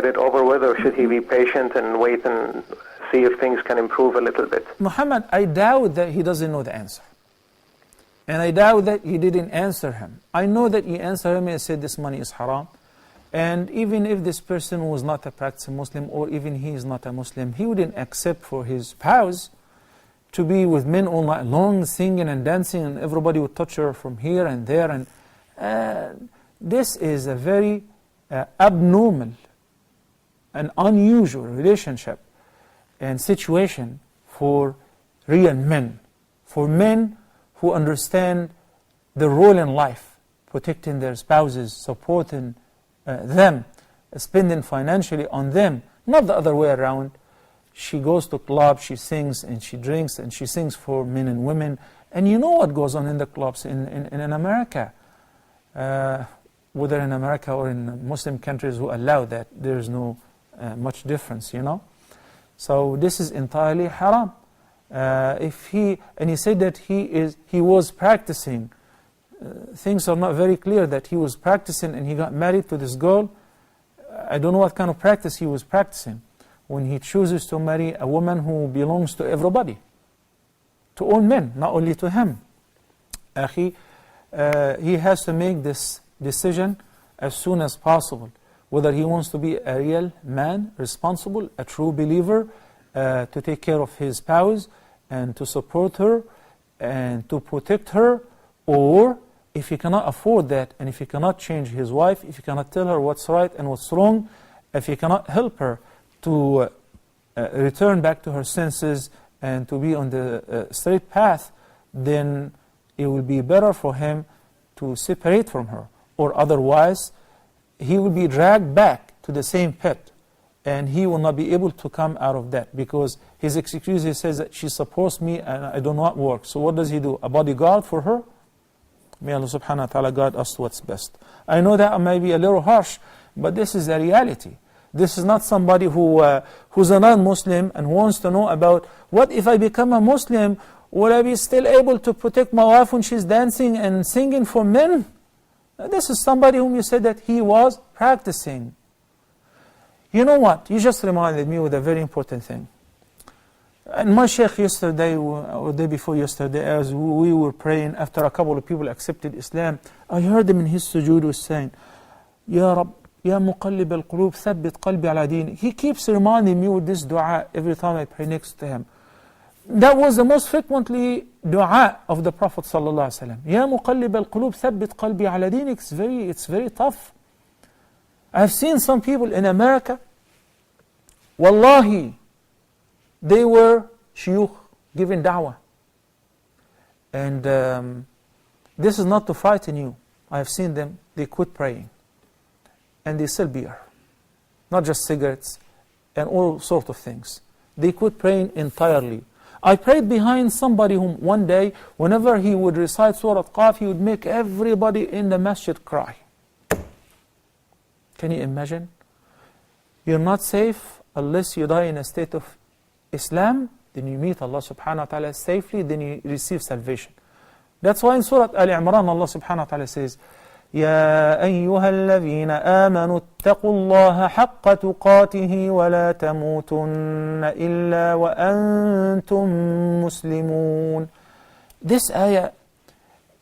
it over with, or should he be patient and wait and see if things can improve a little bit? Muhammad, I doubt that he doesn't know the answer. And I doubt that he didn't answer him. I know that he answered him and said this money is haram. And even if this person was not a practicing Muslim, or even he is not a Muslim, he wouldn't accept for his spouse to be with men all night long, singing and dancing, and everybody would touch her from here and there. And this is a very abnormal and unusual relationship and situation for real men, for men who understand the role in life, protecting their spouses, supporting them, spending financially on them, not the other way around. She goes to clubs, she sings and she drinks, and she sings for men and women. And you know what goes on in the clubs in America. Whether in America or in Muslim countries who allow that, there is no much difference, you know. So this is entirely haram. And he said that he was practicing. Things are not very clear that he was practicing and he got married to this girl. I don't know what kind of practice he was practicing when he chooses to marry a woman who belongs to everybody, to all men, not only to him. He has to make this decision as soon as possible, whether he wants to be a real man, responsible, a true believer, to take care of his spouse and to support her and to protect her, or if he cannot afford that, and if he cannot change his wife, if he cannot tell her what's right and what's wrong, if he cannot help her to return back to her senses and to be on the straight path, then it will be better for him to separate from her. Or otherwise, he will be dragged back to the same pit, and he will not be able to come out of that, because his excuse, he says that she supports me and I do not work. So what does he do? A bodyguard for her? May Allah subhanahu wa ta'ala guide us to what's best. I know that may be a little harsh, but this is a reality. This is not somebody who's a non-Muslim and wants to know about, what if I become a Muslim, will I be still able to protect my wife when she's dancing and singing for men? This is somebody whom you said that he was practicing. You know what? You just reminded me with a very important thing. And my sheikh yesterday, or the day before yesterday, as we were praying after a couple of people accepted Islam, I heard him in his sujood was saying, Ya Rab, Ya muqallib al-qulub, thabbit qalbi ala deen. He keeps reminding me with this dua every time I pray next to him. That was the most frequently dua of the Prophet sallallahu alaihi wasallam. Ya muqallib al-qulub, thabbit qalbi ala deen. It's very tough. I've seen some people in America, wallahi, they were shuyukh giving da'wah. And this is not to frighten you. I've seen them, they quit praying. And they sell beer. Not just cigarettes and all sorts of things. They quit praying entirely. I prayed behind somebody whom one day, whenever he would recite Surah Qaf, he would make everybody in the masjid cry. Can you imagine? You're not safe unless you die in a state of Islam, then you meet Allah subhanahu wa ta'ala safely, then you receive salvation. That's why in Surah Al-Imran, Allah subhanahu wa ta'ala says, يا أيها الذين آمنوا اتقوا الله حق تقاته ولا تموتن إلا وأنتم مسلمون. This ayah,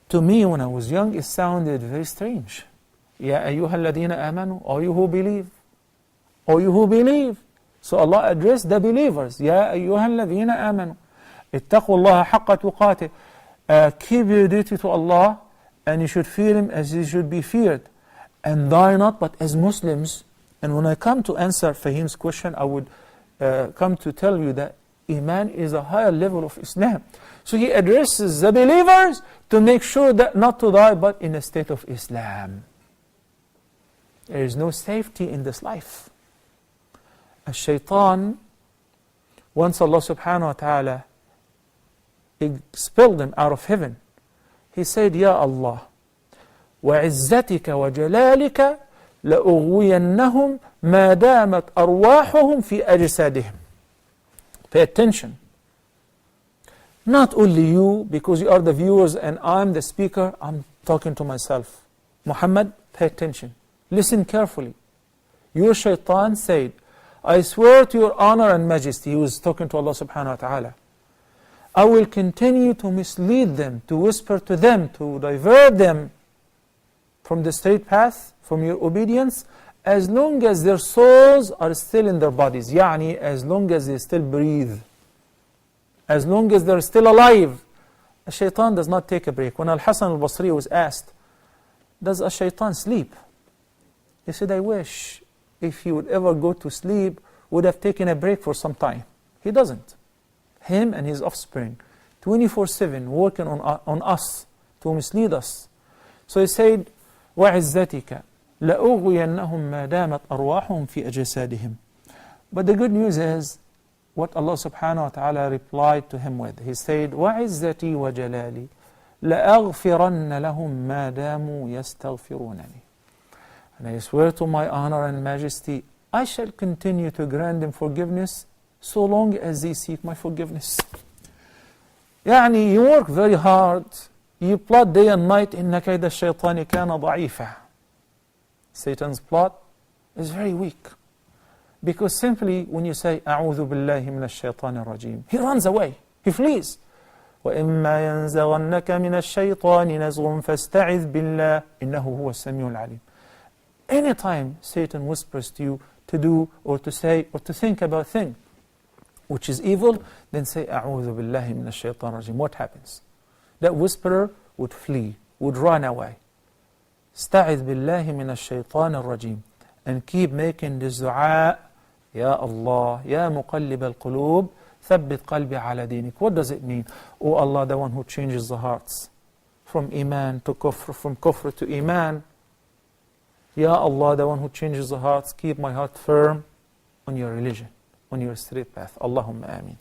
to me when I was young, it sounded very strange. يا أيها الذين آمنوا, O you who believe. O you who believe. So Allah addressed the believers. يا أيها الذين آمنوا اتقوا الله حق تقاته. Keep your duty to Allah, and you should fear Him as He should be feared. And die not but as Muslims. And when I come to answer Fahim's question, I would come to tell you that Iman is a higher level of Islam. So he addresses the believers to make sure that not to die but in a state of Islam. There is no safety in this life. Shaitan, once Allah subhanahu wa ta'ala expelled him out of heaven, he said, Ya Allah, وَعِزَّتِكَ وَجَلَالِكَ لَأُغْوِيَنَّهُمْ مَا دَامَتْ أَرْوَاحُهُمْ فِي أَجْسَادِهِمْ. Pay attention. Not only you, because you are the viewers and I'm the speaker, I'm talking to myself. Muhammad, pay attention. Listen carefully. Your shaitan said, I swear to your honor and majesty, he was talking to Allah subhanahu wa ta'ala, I will continue to mislead them, to whisper to them, to divert them from the straight path, from your obedience, as long as their souls are still in their bodies. Yani, as long as they still breathe. As long as they're still alive. A shaitan does not take a break. When Al-Hasan al-Basri was asked, does a shaitan sleep? He said, I wish if he would ever go to sleep, would have taken a break for some time. He doesn't. Him and his offspring, 24/7, working on us, to mislead us. So he said, وَعِزَّتِكَ لَأُغْوِيَنَّهُمْ مَا دَامَتْ أَرْوَاحُهُمْ فِي أَجْسَادِهِمْ. But the good news is, what Allah subhanahu wa ta'ala replied to him with. He said, وَعِزَّتِي وَجَلَالِي لَأَغْفِرَنَّ لَهُمْ مَا دَامُوا يَسْتَغْفِرُونَنِي. And I swear to my honor and majesty, I shall continue to grant them forgiveness so long as they seek my forgiveness. يعني, you work very hard, you plot day and night, إِنَّ كَيْدَ الشَّيْطَانِ كَانَ ضَعِيفًا. Satan's plot is very weak. Because simply when you say, أَعُوذُ بِاللَّهِ مِنَ الشَّيْطَانِ الرَّجِيمِ, he runs away, he flees. وَإِمَّا يَنزَغَنَّكَ مِنَ الشَّيْطَانِ نَزْغٌ فَاسْتَعِذْ بِاللَّهِ إِنَّهُ هُوَ السَّمِيعُ الْعَلِيمُ. Anytime Satan whispers to you to do or to say or to think about a thing which is evil, then say, أَعُوذُ بِاللَّهِ مِنَ الشَّيْطَانِ الرَّجِيمِ. What happens? That whisperer would flee, would run away. استعذ بالله من الشيطان الرجيم. And keep making this dua, Ya Allah, Ya muqallib al-qulub, thabbit qalbi ala dinik. What does it mean? Oh Allah, the one who changes the hearts from iman to kufr, from kufr to iman. Ya Allah, the one who changes the hearts, keep my heart firm on your religion, on your straight path. Allahumma ameen.